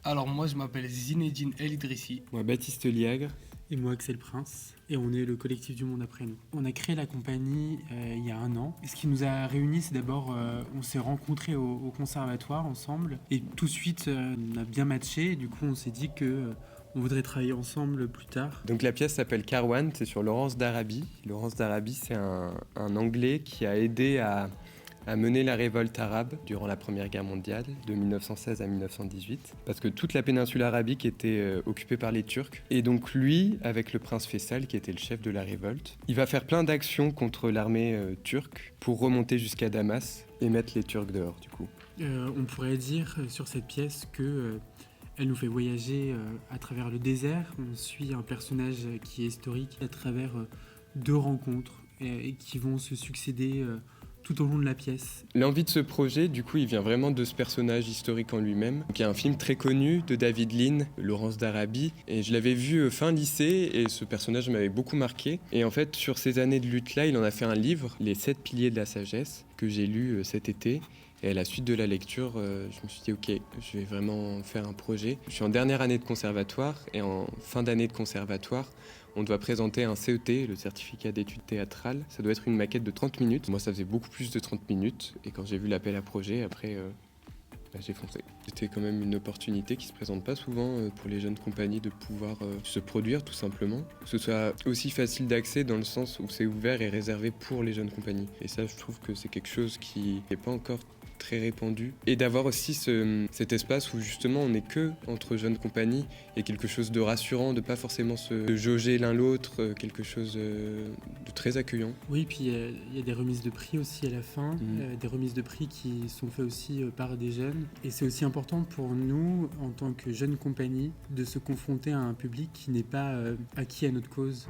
Alors moi je m'appelle Zinedine El Idrissi. Moi, Baptiste Liègre. Et moi, Axel Prince, et on est le collectif du Monde Après Nous. On a créé la compagnie il y a 1 an. Et ce qui nous a réunis, c'est d'abord, on s'est rencontrés au conservatoire ensemble, et tout de suite, on a bien matché, et du coup, on s'est dit que on voudrait travailler ensemble plus tard. Donc la pièce s'appelle Karwan, c'est sur Laurence d'Arabie. Laurence d'Arabie, c'est un Anglais qui a aidé à mener la révolte arabe durant la Première Guerre mondiale, de 1916 à 1918, parce que toute la péninsule arabique était occupée par les Turcs. Et donc lui, avec le prince Faisal, qui était le chef de la révolte, il va faire plein d'actions contre l'armée turque pour remonter jusqu'à Damas et mettre les Turcs dehors, du coup. On pourrait dire sur cette pièce que elle nous fait voyager à travers le désert. On suit un personnage qui est historique à travers 2 rencontres et qui vont se succéder tout au long de la pièce. L'envie de ce projet, du coup, il vient vraiment de ce personnage historique en lui-même. Donc, il y a un film très connu de David Lean, Laurence d'Arabie, et je l'avais vu fin lycée, et ce personnage m'avait beaucoup marqué. Et en fait, sur ces années de lutte-là, il en a fait un livre, Les 7 piliers de la sagesse, que j'ai lu cet été. Et à la suite de la lecture, je me suis dit, ok, je vais vraiment faire un projet. Je suis en dernière année de conservatoire, et en fin d'année de conservatoire, on doit présenter un CET, le certificat d'études théâtrales. Ça doit être une maquette de 30 minutes. Moi, ça faisait beaucoup plus de 30 minutes. Et quand j'ai vu l'appel à projet, après, j'ai foncé. C'était quand même une opportunité qui se présente pas souvent pour les jeunes compagnies de pouvoir se produire, tout simplement. Que ce soit aussi facile d'accès dans le sens où c'est ouvert et réservé pour les jeunes compagnies. Et ça, je trouve que c'est quelque chose qui n'est pas encore très répandu. Et d'avoir aussi cet espace où justement on n'est que entre jeunes compagnies et quelque chose de rassurant, de pas forcément se jauger l'un l'autre, quelque chose de très accueillant. Oui, puis il y a des remises de prix aussi à la fin, des remises de prix qui sont faites aussi par des jeunes. Et c'est aussi important pour nous, en tant que jeune compagnie, de se confronter à un public qui n'est pas acquis à notre cause.